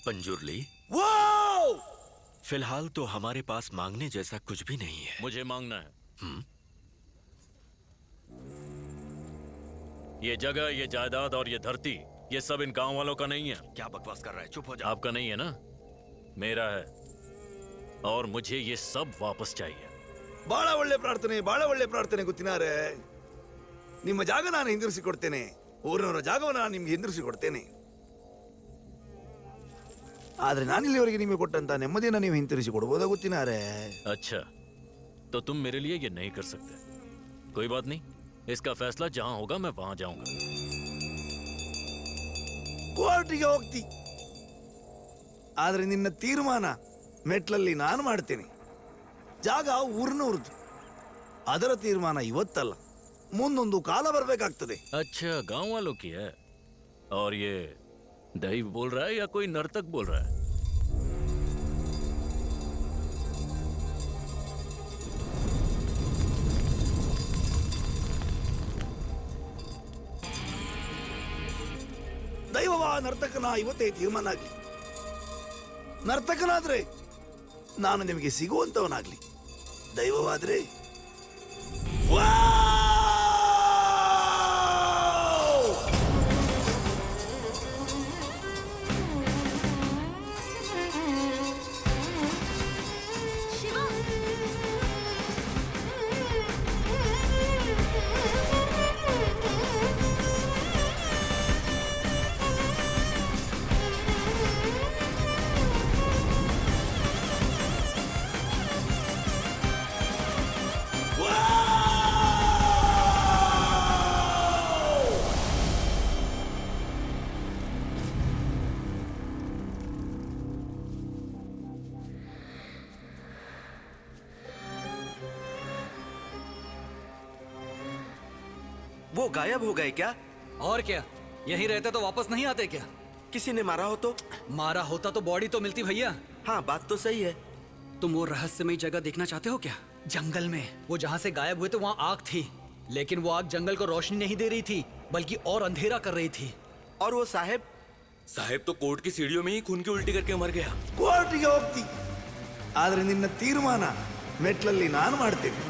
पंजुर्ली, वो फिलहाल तो हमारे पास मांगने जैसा कुछ भी नहीं है। मुझे मांगना है। ये जगह, ये जायदाद और ये धरती, ये सब इन गांव वालों का नहीं है। क्या बकवास कर रहा है? चुप हो जा। आपका नहीं है ना? मेरा है, और मुझे ये सब वापस चाहिए। ಬಹಳ ಒಳ್ಳೆ ಪ್ರಾರ್ಥನೆ ಗೊತ್ತಿನಾರೆ. ನಿಮ್ಮ ಜಾಗ ನಾನು ಹಿಂದಿರಿಸಿಕೊಡ್ತೇನೆ. ಊರಿನವರ ಜಾಗವನ್ನು ನಾನು ನಿಮ್ಗೆ ಹಿಂದಿರಿಸಿಕೊಡ್ತೇನೆ. ಆದ್ರೆ ನಾನಿಲ್ಲಿವರೆಗೆ ನಿಮಗೆ ಕೊಟ್ಟಂತ ನೆಮ್ಮದಿಯನ್ನು ನೀವು ಹಿಂತಿರಿಸಿಕೊಡ್ಬೋದಾ ಗೊತ್ತಿನಾರೆ? अच्छा, तो तुम मेरे लिए ये नहीं कर सकते। कोई बात नहीं, इसका फैसला जहां होगा मैं वहां जाऊंगा। ಕೋರ್ಟಿಗೆ ಹೋಗ್ತಿ, ಆದ್ರೆ ನಿನ್ನ ತೀರ್ಮಾನ ಮೆಟ್ಲಲ್ಲಿ ನಾನು ಮಾಡ್ತೇನೆ. ಜಾಗ ಊರಿನವ್ರದ್ದು. ಅದರ ತೀರ್ಮಾನ ಇವತ್ತಲ್ಲ, ಮುಂದೊಂದು ಕಾಲ ಬರಬೇಕಾಗ್ತದೆ. अच्छा, गांव वालों की है। और ये दैव बोल रहा है या कोई नर्तक बोल रहा है? ದೈವವ ನರ್ತಕನ ಇವತ್ತೇ ತೀರ್ಮಾನ ಆಗ್ಲಿ. ನರ್ತಕನಾದ್ರೆ ನಾನು ನಿಮಗೆ ಸಿಗುವಂತವನಾಗ್ಲಿ. ದೈವವಾದ್ರೆ वो गायब हो गए क्या? और क्या, यहीं रहते तो वापस नहीं आते क्या? किसी ने मारा हो तो? मारा होता तो बॉडी तो मिलती भैया। हाँ, बात तो सही है। तुम वो रहस्यमयी जगह देखना चाहते हो क्या? जंगल में वो जहाँ से गायब हुए थे वहाँ आग थी, लेकिन वो आग जंगल को रोशनी नहीं दे रही थी बल्कि और अंधेरा कर रही थी। और वो साहेब तो कोर्ट की सीढ़ियों में ही खून की उल्टी करके मर गया। ಕೋರ್ಟಿಗೆ ಹೋಗ್ತಿ, ಆದ್ರೆ ನಿನ್ನ ತೀರ್ಮಾನ ಮೆಟ್ಲಲ್ಲಿ ನಾನು ಮಾಡ್ತೇನೆ.